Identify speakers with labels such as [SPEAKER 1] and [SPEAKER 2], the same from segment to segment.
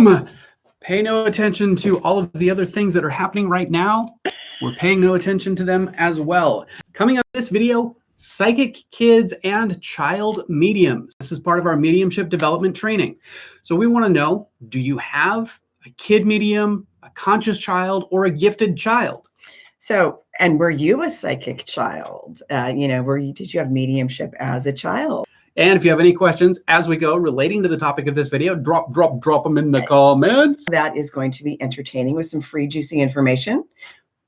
[SPEAKER 1] boom. Pay no attention to all of the other things that are happening right now. We're paying no attention to them as well. Coming up in this video, psychic kids and child mediums. This is part of our mediumship development training. So we want to know, do you have a kid medium, a conscious child, or a gifted child?
[SPEAKER 2] So, and were you a psychic child? Did you have mediumship as a child?
[SPEAKER 1] And if you have any questions as we go relating to the topic of this video, drop them in the comments.
[SPEAKER 2] That is going to be entertaining with some free, juicy information.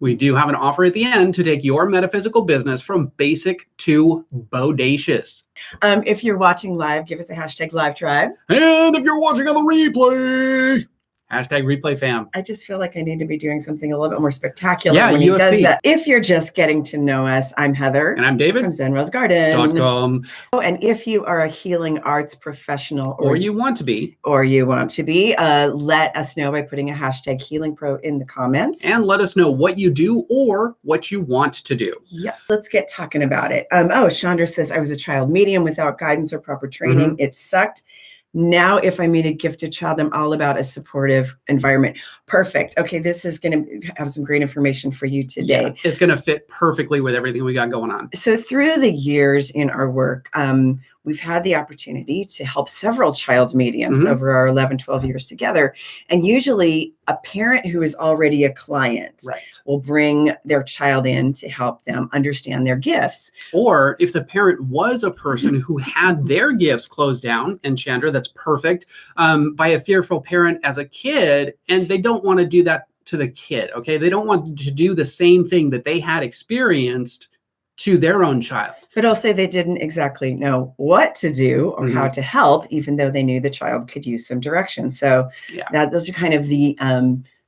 [SPEAKER 1] We do have an offer at the end to take your metaphysical business from basic to bodacious.
[SPEAKER 2] If you're watching live, give us a hashtag live tribe.
[SPEAKER 1] And if you're watching on the replay, hashtag replay fam.
[SPEAKER 2] I just feel like I need to be doing something a little bit more spectacular when
[SPEAKER 1] UFC.
[SPEAKER 2] he does that. If you're just getting to know us, I'm Heather.
[SPEAKER 1] And I'm David.
[SPEAKER 2] From ZenRoseGarden.com.
[SPEAKER 1] Oh,
[SPEAKER 2] and if you are a healing arts professional
[SPEAKER 1] or you want to be,
[SPEAKER 2] let us know by putting a hashtag HealingPro in the comments.
[SPEAKER 1] And let us know what you do or what you want to do.
[SPEAKER 2] Yes, let's get talking about it. Chandra says, I was a child medium without guidance or proper training. It sucked. Now, if I meet a gifted child, I'm all about a supportive environment. Perfect. Okay, this is going to have some great information for you today.
[SPEAKER 1] Yeah, it's going to fit perfectly with everything we got going on.
[SPEAKER 2] So through the years in our work, we've had the opportunity to help several child mediums over our 11, 12 years together. And usually a parent who is already a client will bring their child in to help them understand their gifts.
[SPEAKER 1] Or if the parent was a person who had their gifts closed down, and Chandra, that's perfect, by a fearful parent as a kid, and they don't want to do that to the kid, okay? They don't want to do the same thing that they had experienced to their own child.
[SPEAKER 2] But I'll say they didn't exactly know what to do or how to help, even though they knew the child could use some direction. So those are kind of the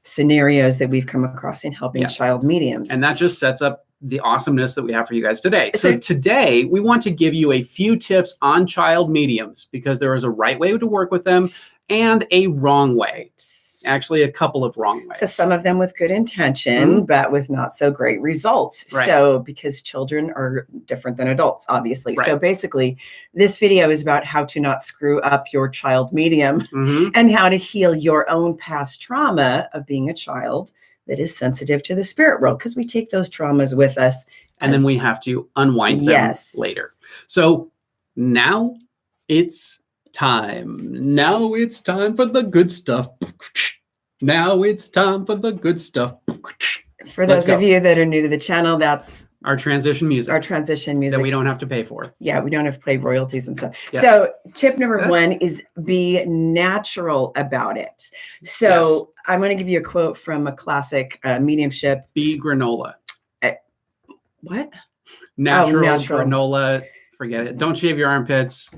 [SPEAKER 2] scenarios that we've come across in helping child mediums.
[SPEAKER 1] And that just sets up the awesomeness that we have for you guys today. So today we want to give you a few tips on child mediums because there is a right way to work with them and a wrong way. Actually, a couple of wrong ways.
[SPEAKER 2] So some of them with good intention, but with not so great results. So because children are different than adults, obviously. So basically, this video is about how to not screw up your child medium and how to heal your own past trauma of being a child that is sensitive to the spirit world, because we take those traumas with us.
[SPEAKER 1] And then we have to unwind them later. So now it's time. Now it's time for the good stuff. Now it's time for the good stuff.
[SPEAKER 2] For those of you that are new to the channel, that's
[SPEAKER 1] our transition music.
[SPEAKER 2] Our transition music
[SPEAKER 1] that we don't have to pay for.
[SPEAKER 2] Yeah, we don't have to pay royalties and stuff. So tip number one is be natural about it. So I'm going to give you a quote from a classic mediumship.
[SPEAKER 1] Be granola.
[SPEAKER 2] What?
[SPEAKER 1] Natural granola. Forget it. Don't shave your armpits.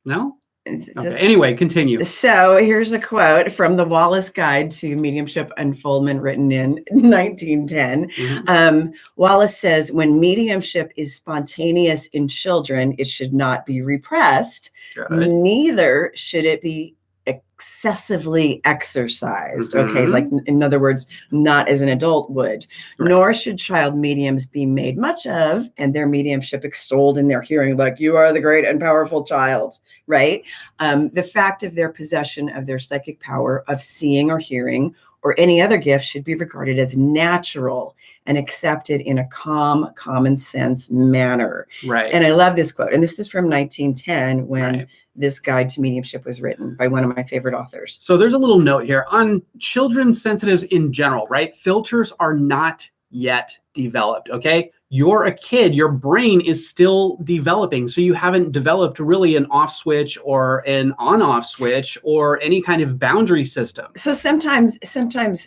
[SPEAKER 1] No? Okay. Anyway, continue.
[SPEAKER 2] So here's a quote from the Wallace Guide to Mediumship Unfoldment, written in 1910. Wallace says, when mediumship is spontaneous in children, it should not be repressed. Neither should it be excessively exercised. Okay, like in other words, not as an adult would. Nor should child mediums be made much of and their mediumship extolled in their hearing, like you are the great and powerful child, right? The fact of their possession of their psychic power of seeing or hearing or any other gift should be regarded as natural and accepted in a calm, common sense manner. And I love this quote. And this is from 1910 when this guide to mediumship was written by one of my favorite authors.
[SPEAKER 1] So there's a little note here on children sensitives in general, right? Filters are not yet developed, okay? You're a kid, your brain is still developing. So you haven't developed really an off switch or an on-off switch or any kind of boundary system.
[SPEAKER 2] So sometimes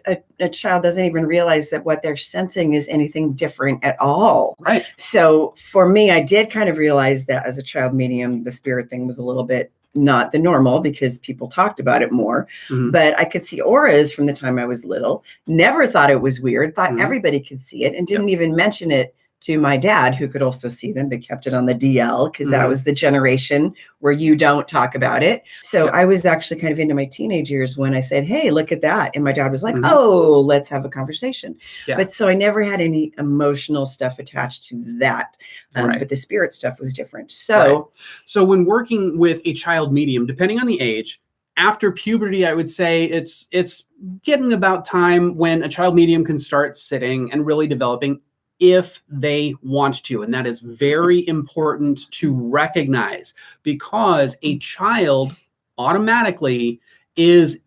[SPEAKER 2] a child doesn't even realize that what they're sensing is anything different at all. So for me, I did kind of realize that as a child medium, the spirit thing was a little bit not the normal because people talked about it more, but I could see auras from the time I was little, never thought it was weird, thought everybody could see it and didn't even mention it to my dad, who could also see them, but kept it on the DL because that was the generation where you don't talk about it. So I was actually kind of into my teenage years when I said, hey, look at that. And my dad was like, oh, let's have a conversation. But so I never had any emotional stuff attached to that. But the spirit stuff was different. So
[SPEAKER 1] so when working with a child medium, depending on the age, after puberty, I would say it's getting about time when a child medium can start sitting and really developing if they want to. And that is very important to recognize, because a child automatically is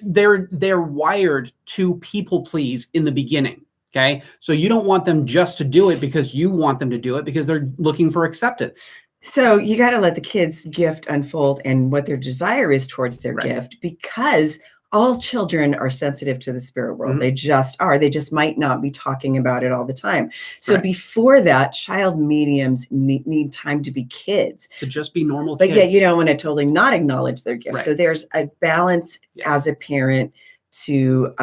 [SPEAKER 1] they're wired to people please in the beginning. Okay. So you don't want them just to do it because you want them to do it, because they're looking for acceptance.
[SPEAKER 2] So you got to let the kids' gift unfold and what their desire is towards their gift, because all children are sensitive to the spirit world. They just are. They just might not be talking about it all the time. So before that, child mediums need time to be kids.
[SPEAKER 1] To just be normal
[SPEAKER 2] kids. But yet you don't want to totally not acknowledge their gift. So there's a balance as a parent to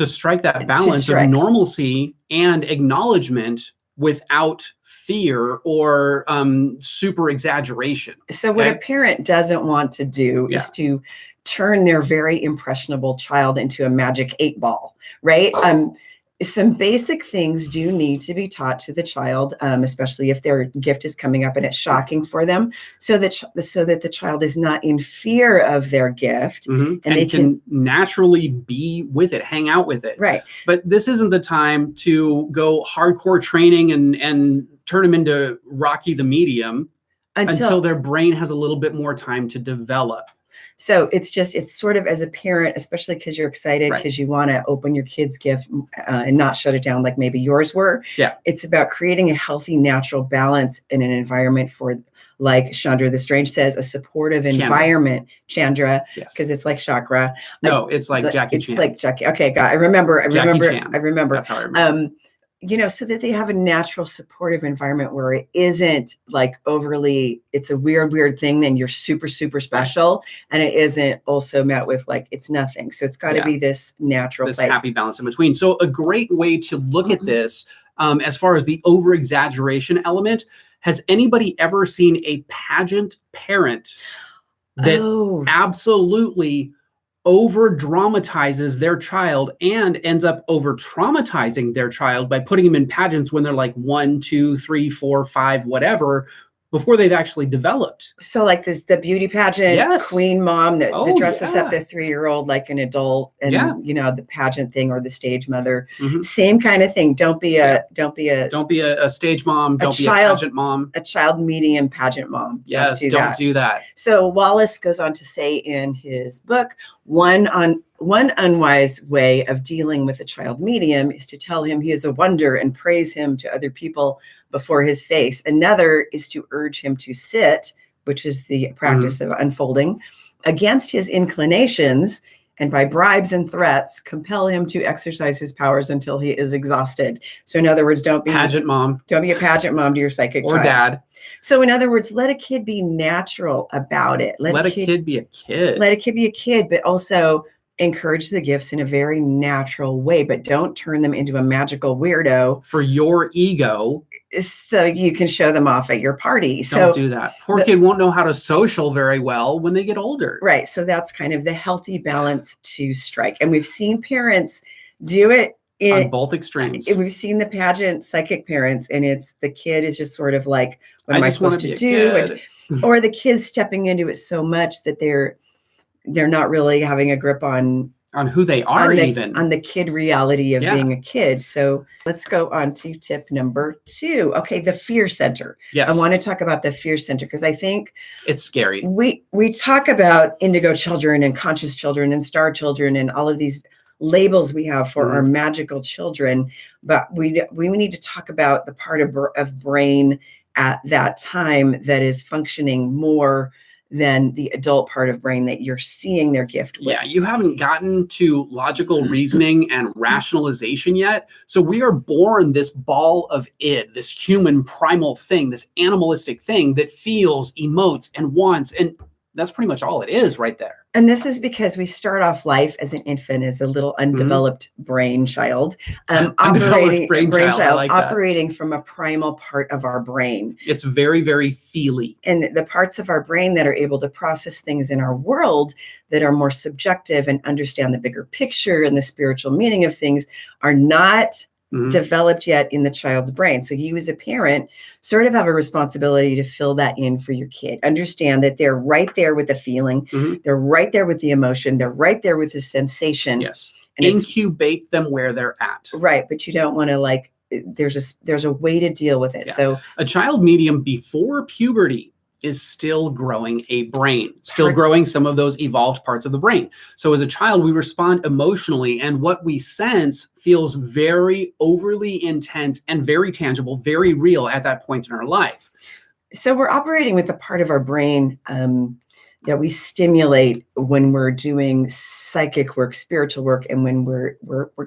[SPEAKER 1] strike that balance of normalcy and acknowledgement without fear or super exaggeration.
[SPEAKER 2] So what a parent doesn't want to do is to turn their very impressionable child into a magic 8-ball, right? Some basic things do need to be taught to the child, especially if their gift is coming up and it's shocking for them, so that the child is not in fear of their gift,
[SPEAKER 1] and they can naturally be with it, hang out with it.
[SPEAKER 2] Right.
[SPEAKER 1] But this isn't the time to go hardcore training and turn them into Rocky the Medium until their brain has a little bit more time to develop.
[SPEAKER 2] So it's sort of, as a parent, especially because you're excited because you want to open your kid's gift and not shut it down like maybe yours were.
[SPEAKER 1] Yeah.
[SPEAKER 2] It's about creating a healthy, natural balance in an environment for, like Chandra the Strange says, a supportive environment, Chandra, because it's like chakra.
[SPEAKER 1] No, it's like Jackie
[SPEAKER 2] It's
[SPEAKER 1] Chan.
[SPEAKER 2] like Jackie. Okay, God, I remember.
[SPEAKER 1] That's how I remember.
[SPEAKER 2] So that they have a natural supportive environment where it isn't like overly, it's a weird thing, then you're super, super special. And it isn't also met with like, it's nothing. So it's got to be this natural place.
[SPEAKER 1] Happy balance in between. So a great way to look at this, as far as the over exaggeration element, has anybody ever seen a pageant parent that absolutely over dramatizes their child and ends up over traumatizing their child by putting them in pageants when they're like 1, 2, 3, 4, 5, whatever, before they've actually developed?
[SPEAKER 2] So like the beauty pageant queen mom that dresses up the 3-year-old like an adult, and the pageant thing, or the stage mother, same kind of thing. Don't be a
[SPEAKER 1] stage mom, don't be a pageant mom,
[SPEAKER 2] a child medium pageant mom.
[SPEAKER 1] Don't do that.
[SPEAKER 2] So Wallace goes on to say in his book, one unwise way of dealing with a child medium is to tell him he is a wonder and praise him to other people before his face. Another is to urge him to sit, which is the practice of unfolding, against his inclinations, and by bribes and threats, compel him to exercise his powers until he is exhausted. So in other words, don't be a pageant mom to your psychic
[SPEAKER 1] or
[SPEAKER 2] child.
[SPEAKER 1] Dad.
[SPEAKER 2] So in other words, let a kid be natural about it.
[SPEAKER 1] Let a kid be a kid.
[SPEAKER 2] Let a kid be a kid, but also encourage the gifts in a very natural way, but don't turn them into a magical weirdo
[SPEAKER 1] for your ego,
[SPEAKER 2] so you can show them off at your party.
[SPEAKER 1] Don't do that. Poor kid won't know how to social very well when they get older.
[SPEAKER 2] Right. So that's kind of the healthy balance to strike. And we've seen parents do it
[SPEAKER 1] on both extremes.
[SPEAKER 2] We've seen the pageant psychic parents, and it's the kid is just sort of like, what am I supposed to do? Or the kids stepping into it so much that they're not really having a grip on
[SPEAKER 1] who they are,
[SPEAKER 2] on the kid reality of being a kid. So let's go on to tip number 2. Okay, the fear center.
[SPEAKER 1] Yes.
[SPEAKER 2] I want to talk about the fear center because I think
[SPEAKER 1] it's scary.
[SPEAKER 2] We talk about indigo children and conscious children and star children and all of these labels we have for our magical children, but we need to talk about the part of brain at that time that is functioning more than the adult part of brain that you're seeing their gift with.
[SPEAKER 1] Yeah, you haven't gotten to logical reasoning and rationalization yet. So we are born this ball of id, this human primal thing, this animalistic thing that feels, emotes, and wants. And that's pretty much all it is right there.
[SPEAKER 2] And this is because we start off life as an infant, as a little undeveloped brain child, operating from a primal part of our brain.
[SPEAKER 1] It's very, very feely.
[SPEAKER 2] And the parts of our brain that are able to process things in our world that are more subjective and understand the bigger picture and the spiritual meaning of things are not developed yet in the child's brain. So you as a parent sort of have a responsibility to fill that in for your kid. Understand that they're right there with the feeling. They're right there with the emotion. They're right there with the sensation.
[SPEAKER 1] Yes.
[SPEAKER 2] And
[SPEAKER 1] incubate them where they're at.
[SPEAKER 2] Right. But you don't want to like, there's a way to deal with it.
[SPEAKER 1] Yeah.
[SPEAKER 2] So
[SPEAKER 1] a child medium before puberty is still growing a brain, still growing some of those evolved parts of the brain. So as a child, we respond emotionally, and what we sense feels very overly intense and very tangible, very real at that point in our life.
[SPEAKER 2] So we're operating with a part of our brain that we stimulate when we're doing psychic work, spiritual work, and when we're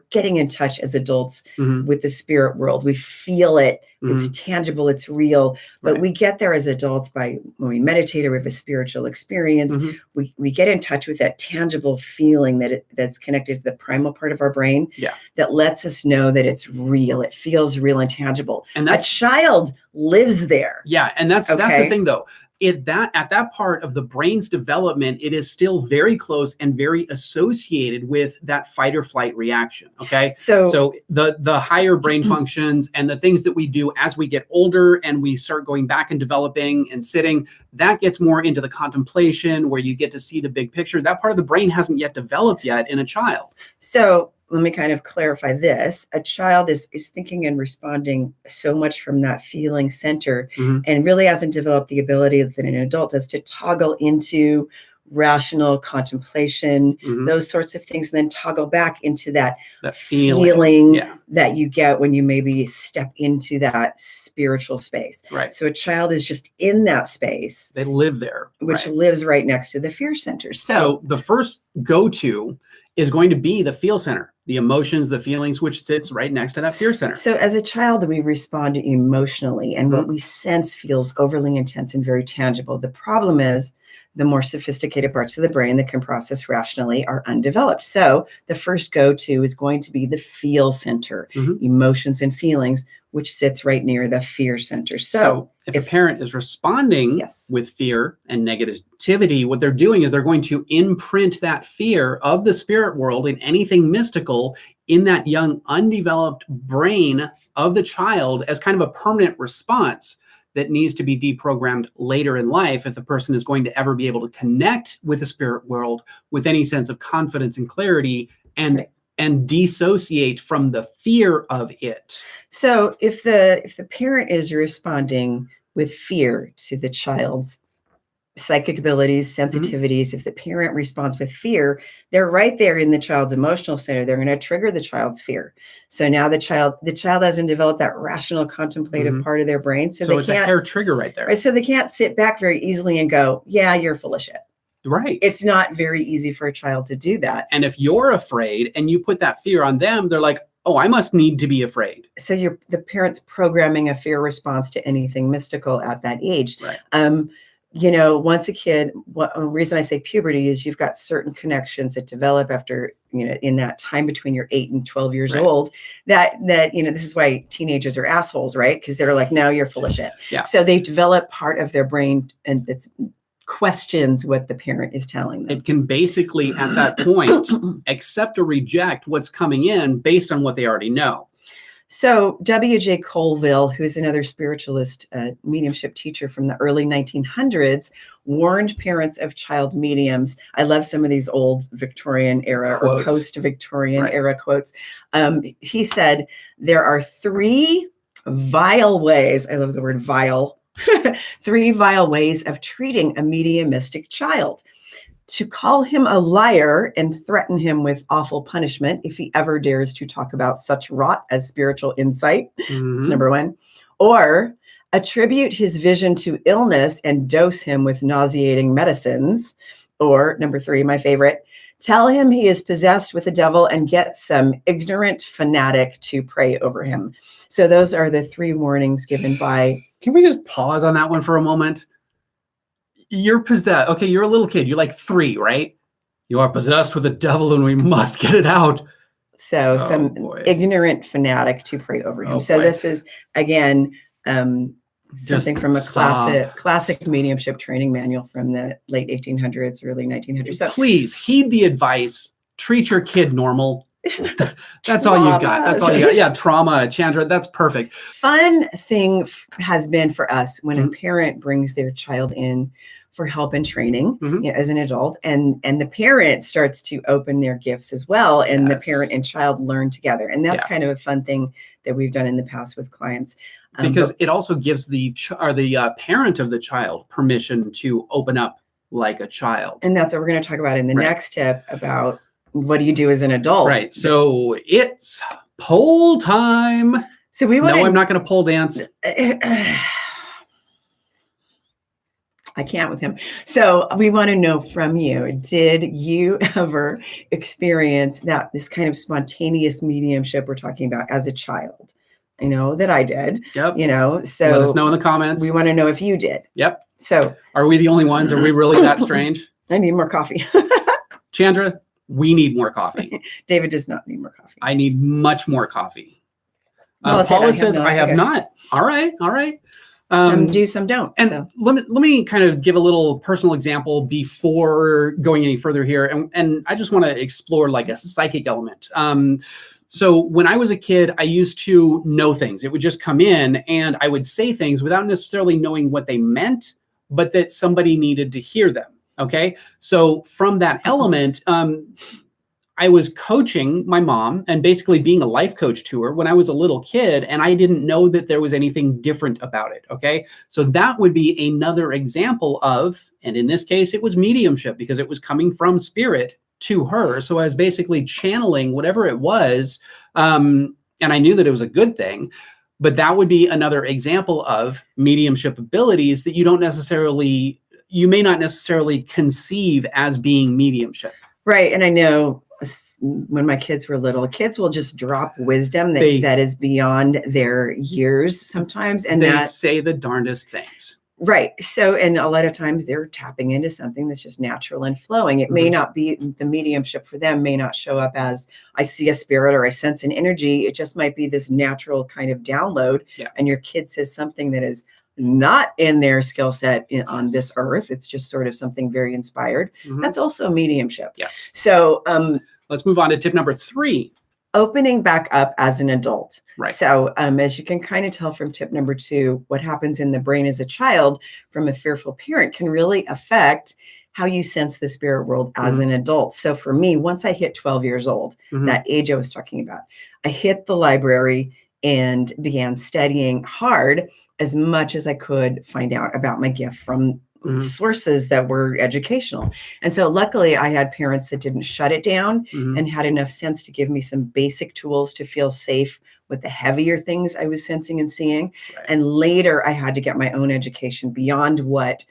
[SPEAKER 2] getting in touch as adults with the spirit world. We feel it. It's tangible. It's real. But we get there as adults by when we meditate or we have a spiritual experience. We get in touch with that tangible feeling that's connected to the primal part of our brain. That lets us know that it's real. It feels real and tangible. And a child lives there.
[SPEAKER 1] Yeah, and that's the thing, though. At that part of the brain's development, it is still very close and very associated with that fight or flight reaction. Okay. So the higher brain functions and the things that we do as we get older and we start going back and developing and sitting, that gets more into the contemplation where you get to see the big picture. That part of the brain hasn't yet developed yet in a child. So
[SPEAKER 2] let me kind of clarify this. A child is thinking and responding so much from that feeling center and really hasn't developed the ability that an adult does to toggle into rational contemplation, those sorts of things, and then toggle back into that feeling that you get when you maybe step into that spiritual space.
[SPEAKER 1] Right.
[SPEAKER 2] So a child is just in that space.
[SPEAKER 1] They live there.
[SPEAKER 2] Which lives right next to the fear center.
[SPEAKER 1] So the first go-to is going to be the feel center, the emotions, the feelings, which sits right next to that fear center.
[SPEAKER 2] So as a child, we respond emotionally, and what we sense feels overly intense and very tangible. The problem is the more sophisticated parts of the brain that can process rationally are undeveloped. So the first go-to is going to be the feel center, emotions and feelings, which sits right near the fear center. So
[SPEAKER 1] if a parent is responding with fear and negativity, what they're doing is they're going to imprint that fear of the spirit world and anything mystical in that young, undeveloped brain of the child as kind of a permanent response that needs to be deprogrammed later in life if the person is going to ever be able to connect with the spirit world with any sense of confidence and clarity and dissociate from the fear of it.
[SPEAKER 2] So if the parent is responding with fear to the child's psychic abilities, sensitivities, if the parent responds with fear, they're right there in the child's emotional center. They're going to trigger the child's fear. So now the child hasn't developed that rational contemplative part of their brain. So
[SPEAKER 1] it's a hair trigger right there.
[SPEAKER 2] Right, so they can't sit back very easily and go, yeah, you're full of shit.
[SPEAKER 1] Right.
[SPEAKER 2] It's not very easy for a child to do that.
[SPEAKER 1] And if you're afraid and you put that fear on them, they're like, oh, I must need to be afraid.
[SPEAKER 2] So the parent's programming a fear response to anything mystical at that age.
[SPEAKER 1] Right.
[SPEAKER 2] Once a kid, the reason I say puberty is you've got certain connections that develop after, in that time between you're 8 and 12 years old, that, this is why teenagers are assholes, right? Because they're like, no, you're full of shit.
[SPEAKER 1] Yeah.
[SPEAKER 2] So they develop part of their brain and it's questions what the parent is telling them.
[SPEAKER 1] It can basically, at that point, accept or reject what's coming in based on what they already know.
[SPEAKER 2] So W.J. Colville, who's another spiritualist, mediumship teacher from the early 1900s, warned parents of child mediums. I love some of these old Victorian era quotes. Or post-Victorian era quotes. He said, there are 3 vile ways, I love the word vile, 3 vile ways of treating a mediumistic child. To call him a liar and threaten him with awful punishment if he ever dares to talk about such rot as spiritual insight. That's number 1. Or attribute his vision to illness and dose him with nauseating medicines. Or number 3, my favorite, tell him he is possessed with the devil and get some ignorant fanatic to pray over him. So those are the 3 warnings given by...
[SPEAKER 1] Can we just pause on that one for a moment? You're possessed. Okay, you're a little kid. You're like 3, right? You are possessed with the devil and we must get it out.
[SPEAKER 2] So some ignorant fanatic to pray over him. So this is, again, something from a classic mediumship training manual from the late 1800s, early 1900s. So
[SPEAKER 1] please heed the advice. Treat your kid normal. That's all you've got. That's all you got. Yeah, trauma, Chandra, that's perfect.
[SPEAKER 2] Fun thing has been for us when a parent brings their child in for help and training as an adult, and the parent starts to open their gifts as well, and the parent and child learn together. And that's kind of a fun thing that we've done in the past with clients.
[SPEAKER 1] Because it also gives the parent of the child permission to open up like a child.
[SPEAKER 2] And that's what we're going to talk about in the next tip about what do you do as an adult.
[SPEAKER 1] Right. So it's pole time.
[SPEAKER 2] So we want.
[SPEAKER 1] No, I'm not going to pole dance.
[SPEAKER 2] I can't with him. So we want to know from you, did you ever experience this kind of spontaneous mediumship we're talking about as a child? I know that I did.
[SPEAKER 1] Yep.
[SPEAKER 2] So
[SPEAKER 1] let us know in the comments.
[SPEAKER 2] We want to know if you did.
[SPEAKER 1] Yep.
[SPEAKER 2] So
[SPEAKER 1] are we the only ones? Are we really that strange?
[SPEAKER 2] I need more coffee.
[SPEAKER 1] Chandra, we need more coffee.
[SPEAKER 2] David does not need more coffee.
[SPEAKER 1] I need much more coffee.
[SPEAKER 2] Well,
[SPEAKER 1] Paula says I have not. All right.
[SPEAKER 2] Some do, some don't.
[SPEAKER 1] And let me kind of give a little personal example before going any further here. And I just want to explore like a psychic element. So when I was a kid, I used to know things. It would just come in and I would say things without necessarily knowing what they meant, but that somebody needed to hear them. Okay. So from that element, I was coaching my mom and basically being a life coach to her when I was a little kid, and I didn't know that there was anything different about it. Okay. So that would be another example of, and in this case, it was mediumship because it was coming from spirit to her. So I was basically channeling whatever it was. And I knew that it was a good thing, but that would be another example of mediumship abilities that you may not necessarily conceive as being mediumship.
[SPEAKER 2] Right. And I know when my kids were little, kids will just drop wisdom that is beyond their years sometimes. And
[SPEAKER 1] they say the darndest things.
[SPEAKER 2] Right. So, and a lot of times they're tapping into something that's just natural and flowing. It may not be the mediumship for them, may not show up as I see a spirit or I sense an energy. It just might be this natural kind of download. Yeah. And your kid says something that is not in their skill set on this earth. It's just sort of something very inspired. That's also mediumship.
[SPEAKER 1] Yes.
[SPEAKER 2] So
[SPEAKER 1] let's move on to tip number 3.
[SPEAKER 2] Opening back up as an adult.
[SPEAKER 1] Right.
[SPEAKER 2] So as you can kind of tell from tip number 2, what happens in the brain as a child from a fearful parent can really affect how you sense the spirit world as an adult. So for me, once I hit 12 years old, that age I was talking about, I hit the library and began studying hard as much as I could find out about my gift from sources that were educational. And so luckily I had parents that didn't shut it down and had enough sense to give me some basic tools to feel safe with the heavier things I was sensing and seeing. Right. And later I had to get my own education beyond what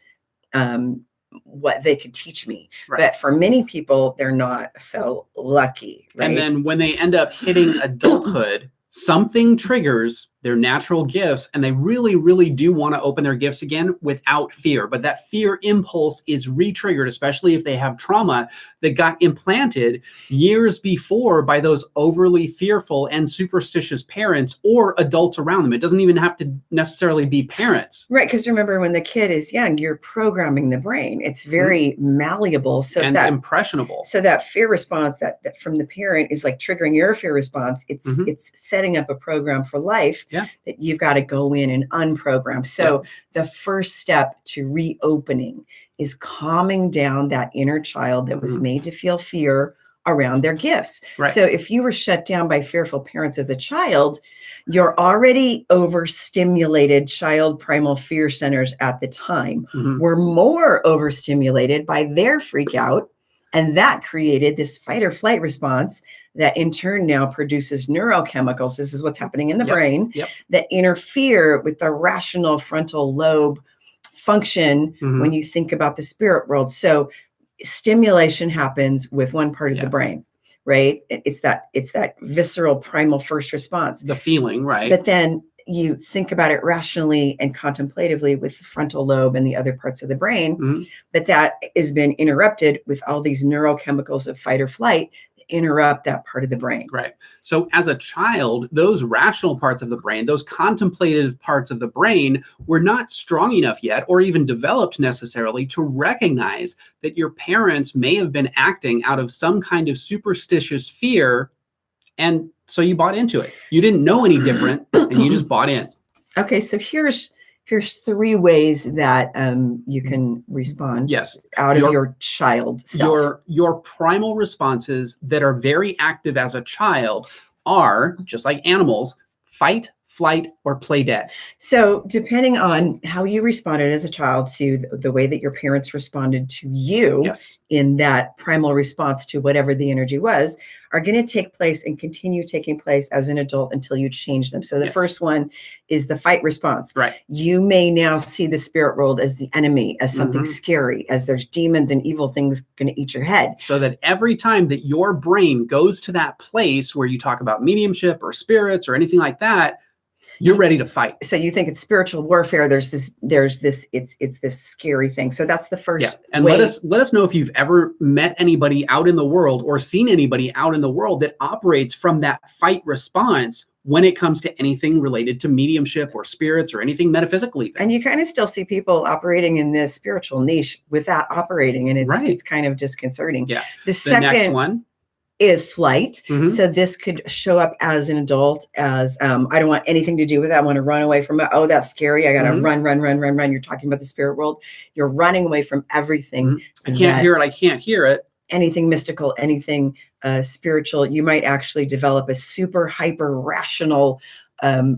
[SPEAKER 2] they could teach me. Right. But for many people, they're not so lucky. Right?
[SPEAKER 1] And then when they end up hitting adulthood, something triggers their natural gifts, and they really, really do want to open their gifts again without fear. But that fear impulse is re-triggered, especially if they have trauma that got implanted years before by those overly fearful and superstitious parents or adults around them. It doesn't even have to necessarily be parents.
[SPEAKER 2] Right, because remember, when the kid is young, you're programming the brain. It's very malleable.
[SPEAKER 1] And impressionable.
[SPEAKER 2] So that fear response that from the parent is like triggering your fear response. It's setting up a program for life. Yeah. That you've got to go in and unprogram. So the first step to reopening is calming down that inner child that was made to feel fear around their gifts. Right. So if you were shut down by fearful parents as a child, your already overstimulated child primal fear centers at the time were more overstimulated by their freak out. And that created this fight or flight response that in turn now produces neurochemicals. This is what's happening in the brain that interfere with the rational frontal lobe function when you think about the spirit world. So stimulation happens with one part of the brain, right? It's that visceral primal first response.
[SPEAKER 1] The feeling, right?
[SPEAKER 2] But then you think about it rationally and contemplatively with the frontal lobe and the other parts of the brain, but that has been interrupted with all these neurochemicals of fight or flight that interrupt that part of the brain.
[SPEAKER 1] Right. So as a child, those rational parts of the brain, those contemplative parts of the brain were not strong enough yet or even developed necessarily to recognize that your parents may have been acting out of some kind of superstitious fear And so you bought into it. You didn't know any different and you just bought in.
[SPEAKER 2] Okay, so here's 3 ways that you can respond out of your child self.
[SPEAKER 1] Your primal responses that are very active as a child are, just like animals, fight, flight, or play dead.
[SPEAKER 2] So depending on how you responded as a child to the way that your parents responded to you in that primal response to whatever the energy was, are going to take place and continue taking place as an adult until you change them. So the first one is the fight response.
[SPEAKER 1] Right.
[SPEAKER 2] You may now see the spirit world as the enemy, as something scary, as there's demons and evil things going to eat your head.
[SPEAKER 1] So that every time that your brain goes to that place where you talk about mediumship or spirits or anything like that, you're ready to fight.
[SPEAKER 2] So you think it's spiritual warfare. There's this, it's this scary thing. So that's the first
[SPEAKER 1] And
[SPEAKER 2] way.
[SPEAKER 1] let us know if you've ever met anybody out in the world or seen anybody out in the world that operates from that fight response when it comes to anything related to mediumship or spirits or anything metaphysical even.
[SPEAKER 2] And you kind of still see people operating in this spiritual niche without operating, and it's kind of disconcerting.
[SPEAKER 1] Yeah.
[SPEAKER 2] The second
[SPEAKER 1] next one
[SPEAKER 2] is flight. So this could show up as an adult as, I don't want anything to do with it. I want to run away from it. Oh, that's scary. I got to run. You're talking about the spirit world. You're running away from everything.
[SPEAKER 1] I can't hear it. I can't hear it.
[SPEAKER 2] Anything mystical, anything spiritual. You might actually develop a super hyper rational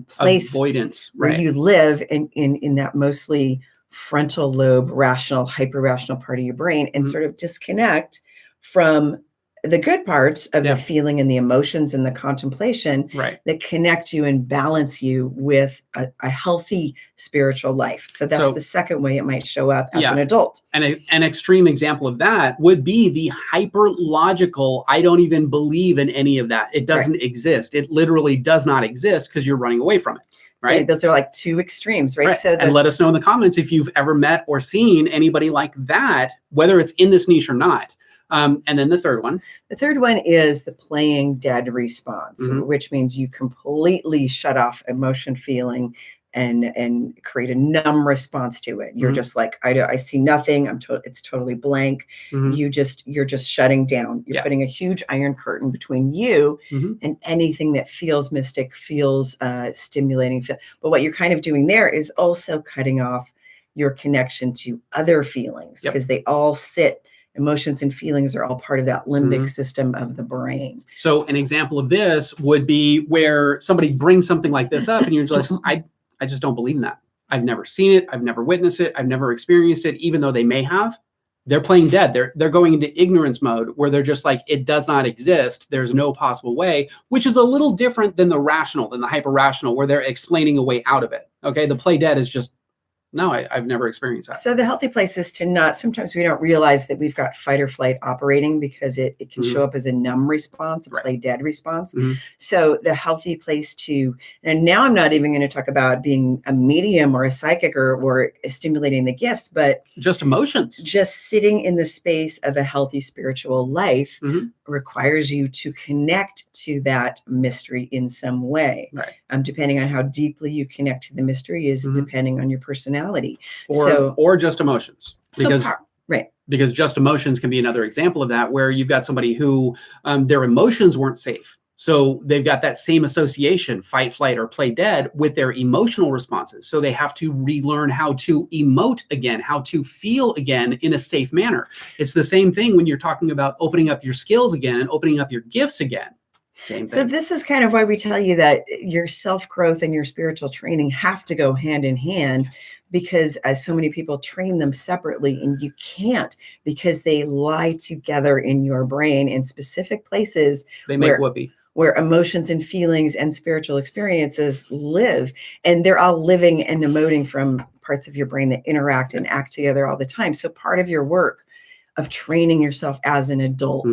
[SPEAKER 2] place
[SPEAKER 1] avoidance,
[SPEAKER 2] where you live in that mostly frontal lobe, rational, hyper rational part of your brain, and sort of disconnect from the good parts of the feeling and the emotions and the contemplation that connect you and balance you with a healthy spiritual life. So that's the second way it might show up as an adult.
[SPEAKER 1] And an extreme example of that would be the hyper logical, I don't even believe in any of that. It doesn't exist. It literally does not exist because you're running away from it. Right.
[SPEAKER 2] So those are like 2 extremes, right? So
[SPEAKER 1] and let us know in the comments if you've ever met or seen anybody like that, whether it's in this niche or not. And then the third one.
[SPEAKER 2] The third one is the playing dead response, which means you completely shut off emotion, feeling, and create a numb response to it. You're just like, I see nothing. It's totally blank. You're just shutting down. You're putting a huge iron curtain between you and anything that feels mystic, feels stimulating. But what you're kind of doing there is also cutting off your connection to other feelings, because they all sit. Emotions and feelings are all part of that limbic system of the brain.
[SPEAKER 1] So an example of this would be where somebody brings something like this up and you're just like, I just don't believe in that. I've never seen it. I've never witnessed it. I've never experienced it, even though they may have. They're playing dead. They're going into ignorance mode where they're just like, it does not exist. There's no possible way, which is a little different than the rational, than the hyper rational, where they're explaining a way out of it. Okay. The play dead is just, no, I've never experienced that.
[SPEAKER 2] So the healthy place is to not, sometimes we don't realize that we've got fight or flight operating because it can show up as a numb response, a play dead response. So the healthy place to, and now I'm not even going to talk about being a medium or a psychic or stimulating the gifts, but
[SPEAKER 1] just emotions.
[SPEAKER 2] Just sitting in the space of a healthy spiritual life requires you to connect to that mystery in some way. Depending on how deeply you connect to the mystery is depending on your personality.
[SPEAKER 1] Or just emotions. Because
[SPEAKER 2] because
[SPEAKER 1] just emotions can be another example of that, where you've got somebody who their emotions weren't safe. So they've got that same association, fight, flight, or play dead, with their emotional responses. So they have to relearn how to emote again, how to feel again in a safe manner. It's the same thing when you're talking about opening up your skills again, opening up your gifts again. Same thing.
[SPEAKER 2] So this is kind of why we tell you that your self-growth and your spiritual training have to go hand in hand, because as so many people train them separately, and you can't, because they lie together in your brain in specific places.
[SPEAKER 1] They make whoopee.
[SPEAKER 2] Where emotions and feelings and spiritual experiences live, and they're all living and emoting from parts of your brain that interact and act together all the time. So part of your work of training yourself as an adult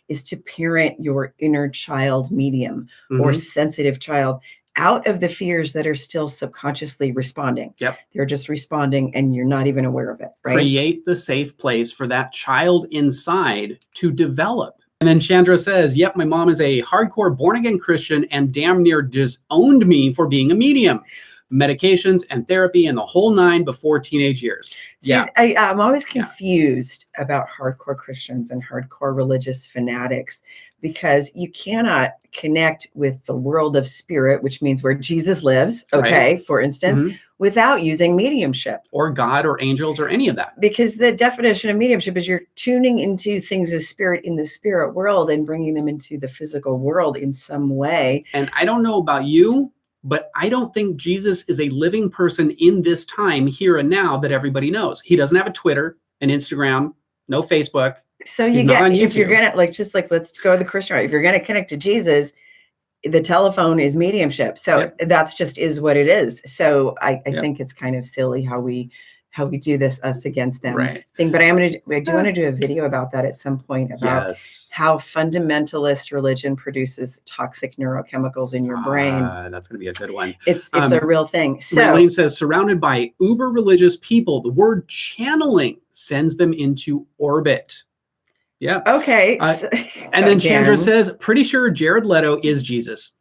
[SPEAKER 2] is to parent your inner child medium or sensitive child out of the fears that are still subconsciously responding. They're just responding and you're not even aware of it, right?
[SPEAKER 1] Create the safe place for that child inside to develop. And then Chandra says, yep, my mom is a hardcore born-again Christian and damn near disowned me for being a medium. medications and therapy and the whole nine before teenage years.
[SPEAKER 2] See, I'm always confused about hardcore Christians and hardcore religious fanatics, because you cannot connect with the world of spirit, which means where Jesus lives, for instance, without using mediumship.
[SPEAKER 1] Or God or angels or any of that.
[SPEAKER 2] Because the definition of mediumship is you're tuning into things of spirit in the spirit world and bringing them into the physical world in some way.
[SPEAKER 1] And I don't know about you, but I don't think Jesus is a living person in this time, here and now, that everybody knows. He doesn't have a Twitter, an Instagram, no Facebook.
[SPEAKER 2] So you get, if you're going to let's go the Christian route. If you're going to connect to Jesus, the telephone is mediumship. So that's just is what it is. So I think it's kind of silly how we do this us against them thing. But I do want to do a video about that at some point, about how fundamentalist religion produces toxic neurochemicals in your brain.
[SPEAKER 1] That's going to be a good one.
[SPEAKER 2] It's a real thing. So
[SPEAKER 1] Raylene says, surrounded by uber religious people, the word channeling sends them into orbit. Yeah.
[SPEAKER 2] Okay.
[SPEAKER 1] And then Chandra says, pretty sure Jared Leto is Jesus.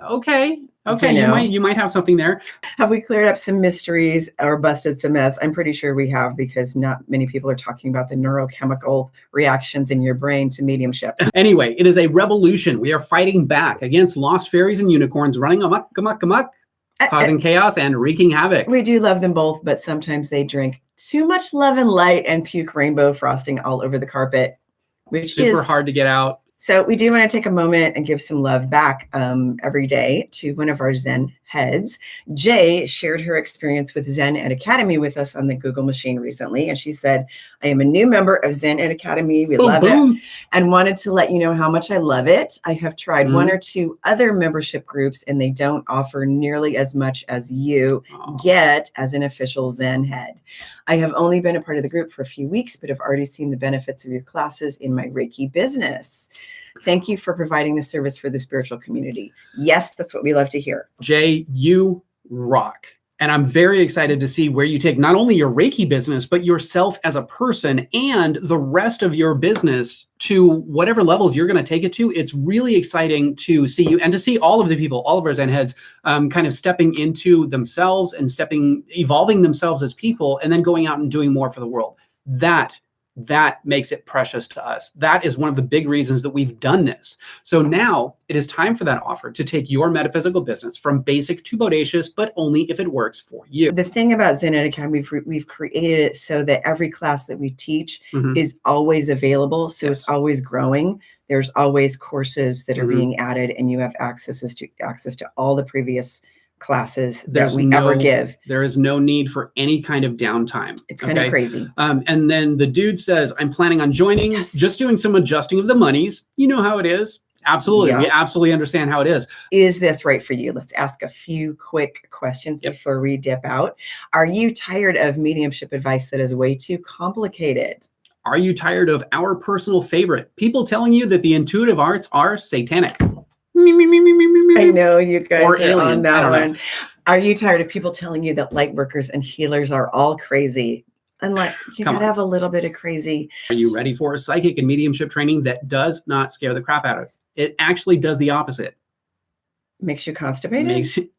[SPEAKER 1] Okay. You might have something there.
[SPEAKER 2] Have we cleared up some mysteries or busted some myths? I'm pretty sure we have, because not many people are talking about the neurochemical reactions in your brain to mediumship.
[SPEAKER 1] Anyway, it is a revolution. We are fighting back against lost fairies and unicorns running amok, causing chaos and wreaking havoc.
[SPEAKER 2] We do love them both, but sometimes they drink too much love and light and puke rainbow frosting all over the carpet, which is
[SPEAKER 1] super hard to get out.
[SPEAKER 2] So we do want to take a moment and give some love back every day to one of our Zen heads. Jay shared her experience with Zen Ed Academy with us on the Google machine recently. And she said, I am a new member of Zen Ed Academy. We love it. And wanted to let you know how much I love it. I have tried one or two other membership groups, and they don't offer nearly as much as you get as an official Zen head. I have only been a part of the group for a few weeks, but have already seen the benefits of your classes in my Reiki business. Thank you for providing the service for the spiritual community. Yes, that's what we love to hear.
[SPEAKER 1] Jay, you rock. And I'm very excited to see where you take not only your Reiki business, but yourself as a person and the rest of your business to whatever levels you're going to take it to. It's really exciting to see you and to see all of the people, all of our Zen heads, kind of stepping into themselves and evolving themselves as people, and then going out and doing more for the world. That makes it precious to us. That is one of the big reasons that we've done this. So now it is time for that offer to take your metaphysical business from basic to bodacious, but only if it works for you.
[SPEAKER 2] The thing about Zen Ed Academy, we've created it so that every class that we teach is always available. So it's always growing. There's always courses that are being added, and you have access to all the previous classes that we ever give.
[SPEAKER 1] There is no need for any kind of downtime.
[SPEAKER 2] It's kind of crazy.
[SPEAKER 1] And then the dude says, I'm planning on joining, just doing some adjusting of the monies. You know how it is. Absolutely. Yeah. We absolutely understand how it is.
[SPEAKER 2] Is this right for you? Let's ask a few quick questions before we dip out. Are you tired of mediumship advice that is way too complicated?
[SPEAKER 1] Are you tired of our personal favorite, people telling you that the intuitive arts are satanic?
[SPEAKER 2] I know you guys
[SPEAKER 1] or
[SPEAKER 2] are
[SPEAKER 1] alien.
[SPEAKER 2] on that one. Are you tired of people telling you that light workers and healers are all crazy? And like, you gotta have a little bit of crazy.
[SPEAKER 1] Are you ready for a psychic and mediumship training that does not scare the crap out of it? It actually does the opposite.
[SPEAKER 2] Makes you constipated?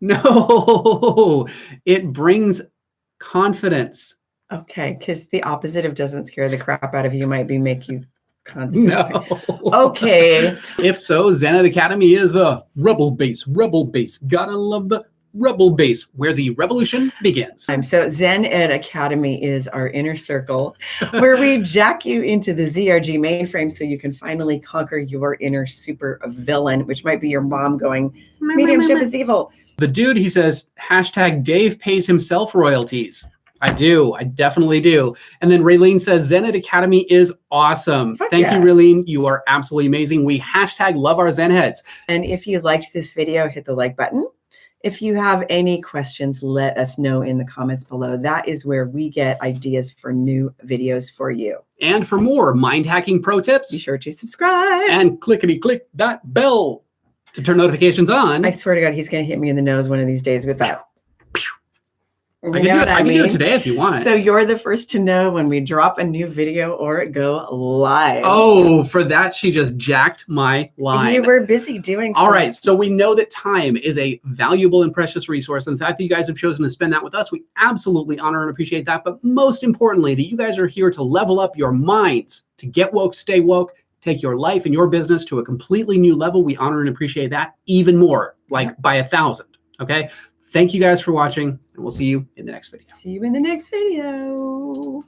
[SPEAKER 1] No, it brings confidence.
[SPEAKER 2] Okay, because the opposite of doesn't scare the crap out of you might be make you constipated.
[SPEAKER 1] No.
[SPEAKER 2] Okay.
[SPEAKER 1] If so, Zen Ed Academy is the rebel base. Gotta love the rebel base, where the revolution begins.
[SPEAKER 2] So Zen Ed Academy is our inner circle where we jack you into the ZRG mainframe so you can finally conquer your inner super villain, which might be your mom going, mediumship is evil.
[SPEAKER 1] The dude, he says, #Dave pays himself royalties. I do. I definitely do. And then Raylene says, Zen Ed Academy is awesome. Thank you, Raylene. You are absolutely amazing. We #love our Zen heads.
[SPEAKER 2] And if you liked this video, hit the like button. If you have any questions, let us know in the comments below. That is where we get ideas for new videos for you.
[SPEAKER 1] And for more mind hacking pro tips,
[SPEAKER 2] be sure to subscribe.
[SPEAKER 1] And click that bell to turn notifications on.
[SPEAKER 2] I swear to God, he's going to hit me in the nose one of these days with that. You
[SPEAKER 1] I
[SPEAKER 2] know
[SPEAKER 1] can
[SPEAKER 2] what I
[SPEAKER 1] do
[SPEAKER 2] mean?
[SPEAKER 1] it today if you want.
[SPEAKER 2] So you're the first to know when we drop a new video or go live.
[SPEAKER 1] Oh, for that, she just jacked my line.
[SPEAKER 2] You were busy doing
[SPEAKER 1] All right. So we know that time is a valuable and precious resource. And the fact that you guys have chosen to spend that with us, we absolutely honor and appreciate that. But most importantly, that you guys are here to level up your minds, to get woke, stay woke, take your life and your business to a completely new level. We honor and appreciate that even more, like by 1,000. Okay. Thank you guys for watching, and we'll see you in the next video.
[SPEAKER 2] See you in the next video.